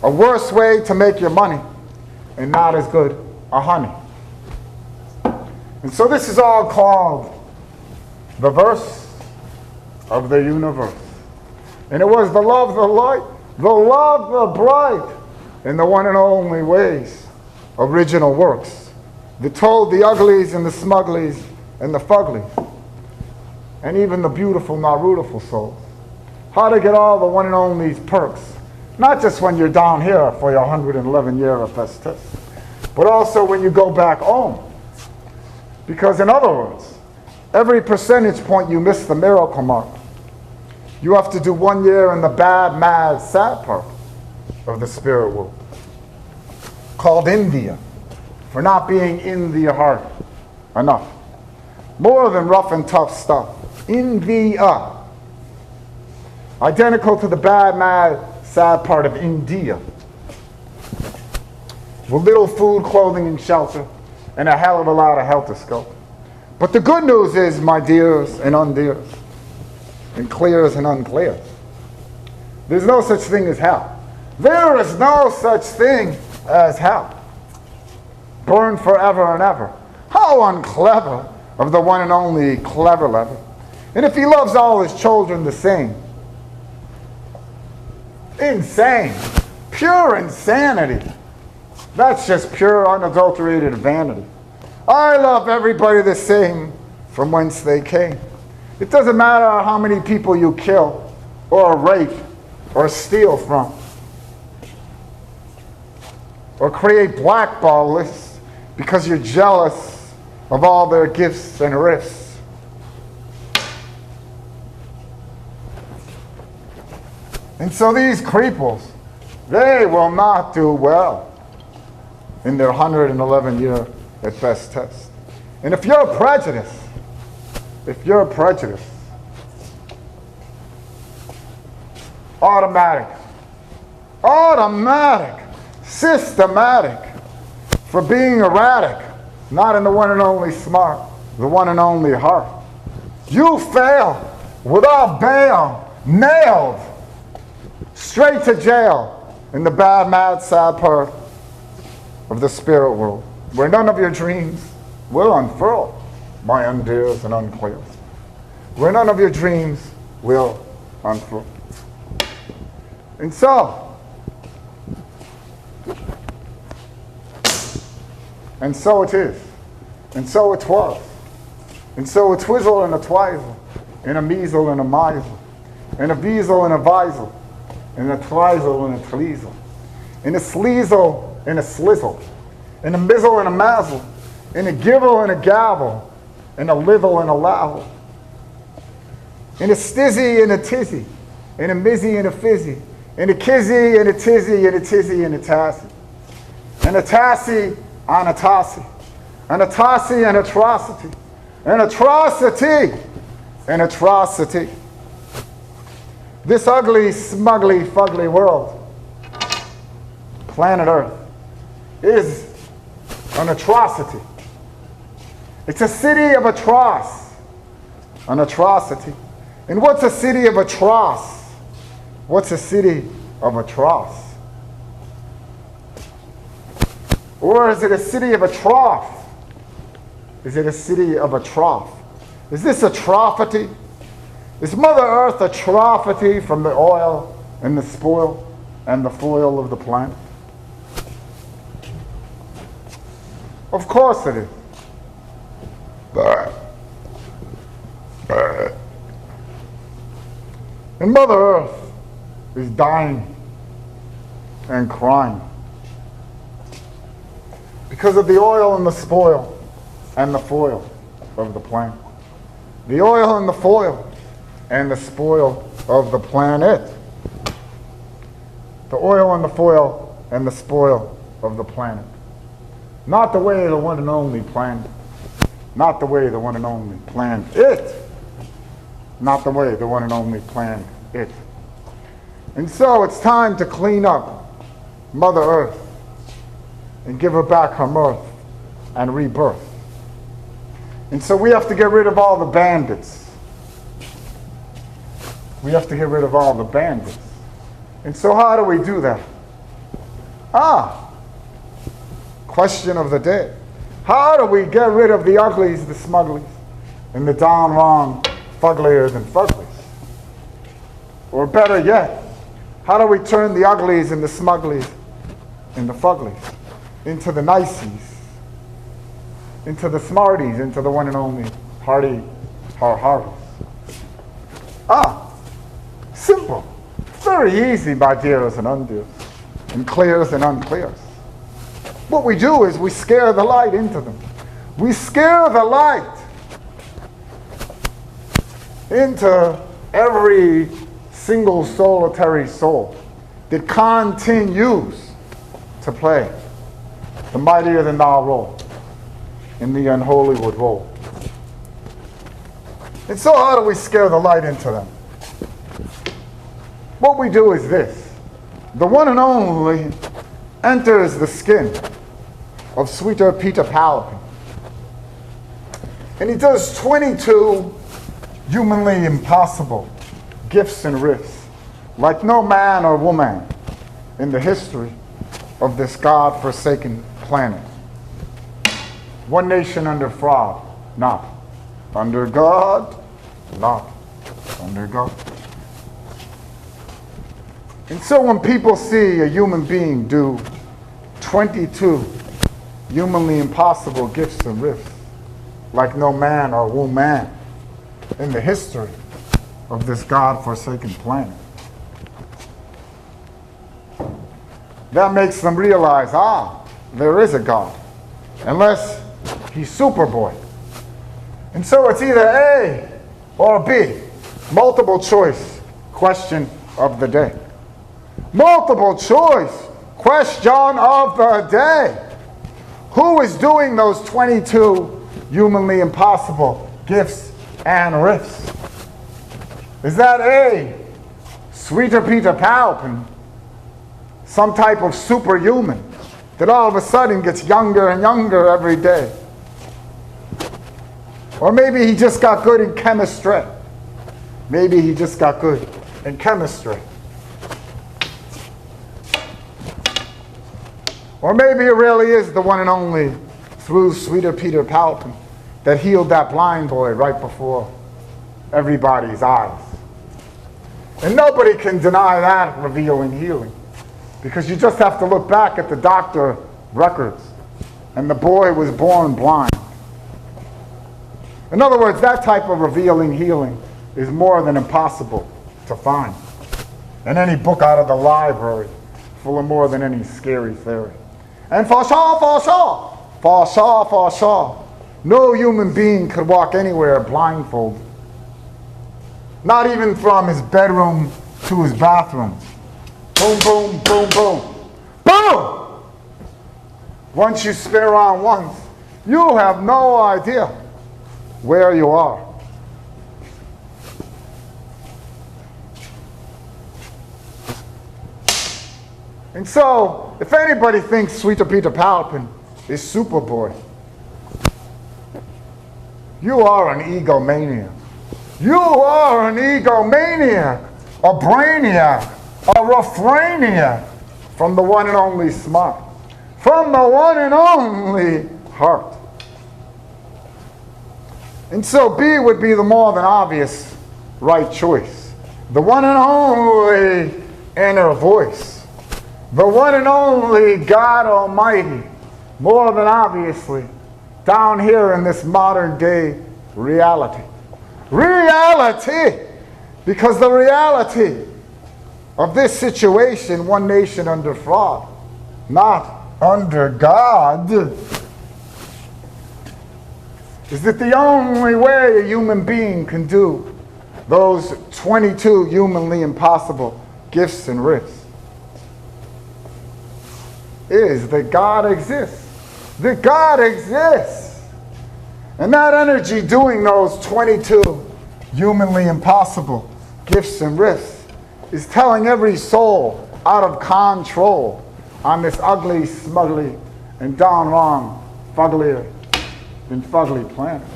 A worse way to make your money, and not as good a honey. And so this is all called the verse of the universe. And it was the love, the light, the love, the bright, in the one and only ways, original works, that told the uglies and the smugglies and the fuglies, and even the beautiful, not beautiful souls, how to get all the one and only perks, not just when you're down here for your 111 year of festus, but also when you go back home. Because in other words, every percentage point you miss the miracle mark. You have to do 1 year in the bad, mad, sad part of the spirit world, called India, for not being in the heart enough. More than rough and tough stuff. India. Identical to the bad, mad, sad part of India. With little food, clothing, and shelter, and a hell of a lot of helter skelter. But the good news is, my dears and undears, and clears and unclears, there's no such thing as hell. There is no such thing as hell. Burn forever and ever. How unclever of the one and only clever lever. And if he loves all his children the same, insane, pure insanity. That's just pure unadulterated vanity. I love everybody the same from whence they came. It doesn't matter how many people you kill or rape or steal from or create blackball lists because you're jealous of all their gifts and riffs. And so these creeples, they will not do well in their 111 year at best test. And if you're prejudiced, automatic, systematic, for being erratic, not in the one and only smart, the one and only heart. You fail without bail, nailed straight to jail in the bad, mad, sad part of the spirit world, where none of your dreams will unfurl, my undears and unclears. Where none of your dreams will unfurl. And so it is, and so it was, and so a twizzle and a twizzle, and a measle and a misle, and a beazle and a visel, and a twizzle and a tweezle, and a sleazel and a slizzle, and a mizzle and a mazzle, and a gibble and a gavel, and a little and a lavel, and a stizzy and a tizzy, and a mizzy and a fizzy, and a kizzy and a tizzy and a tizzy and a tassy, and a tassy on a tossy, and a tossy and atrocity, and atrocity and atrocity. This ugly, smugly, fugly world, planet Earth, is an atrocity. It's a city of atroce, an atrocity. And what's a city of atroce? What's a city of atroce? Or is it a city of a trough? Is it a city of a trough? Is this a trophity? Is Mother Earth a trophity from the oil and the spoil and the foil of the planet? Of course it is. And Mother Earth is dying and crying because of the oil and the spoil and the foil of the planet. The oil and the foil and the spoil of the planet. The oil and the foil and the spoil of the planet. Not the way the one and only planned it. Not the way the one and only planned it. Not the way the one and only planned it. And so it's time to clean up Mother Earth and give her back her mirth and rebirth. And so we have to get rid of all the bandits. We have to get rid of all the bandits. And so how do we do that? Question of the day. How do we get rid of the uglies, the smugglies, and the down wrong fuggliers and fugglies? Or better yet, how do we turn the uglies and the smugglies and the fugglies into the niceys, into the smarties, into the one and only hardy hardies? Simple. Very easy, my dears and undears, and clears and unclears. What we do is we scare the light into them. We scare the light into every single solitary soul that continues to play the mightier than thou role in the unholywood role. And so how do we scare the light into them? What we do is this. The one and only enters the skin of Sweeter Peter Palpin. And he does 22 humanly impossible gifts and riffs like no man or woman in the history of this God-forsaken planet. One nation under fraud, not under God, not under God. And so when people see a human being do 22 humanly impossible gifts and riffs like no man or woman in the history of this God-forsaken planet, that makes them realize, there is a God, unless he's Superboy. And so it's either A or B. Multiple choice question of the day. Multiple choice question of the day. Who is doing those 22 humanly impossible gifts and riffs? Is that A, Sweeter Peter Palpin, some type of superhuman that all of a sudden gets younger and younger every day? Or maybe he just got good in chemistry. Maybe he just got good in chemistry. Or maybe it really is the one and only through Sweeter Peter Palpin that healed that blind boy right before everybody's eyes. And nobody can deny that revealing healing, because you just have to look back at the doctor records, and the boy was born blind. In other words, that type of revealing healing is more than impossible to find in any book out of the library, full of more than any scary theory. And for sure, no human being could walk anywhere blindfolded. Not even from his bedroom to his bathroom. Boom, boom, boom, boom. Boom! Once you spin around once, you have no idea where you are. And so, if anybody thinks Sweeter Peter Palpin is Superboy, you are an egomaniac. You are an egomaniac, a brainiac, a refrainiac from the one and only smart, from the one and only heart. And so B would be the more than obvious right choice. The one and only inner voice. The one and only God Almighty, more than obviously, down here in this modern day reality. Reality! Because the reality of this situation, one nation under fraud, not under God, is that the only way a human being can do those 22 humanly impossible gifts and riffs is that God exists. That God exists. And that energy doing those 22 humanly impossible gifts and riffs is telling every soul out of control on this ugly, smugly, and down wrong, fugglier than fugly planet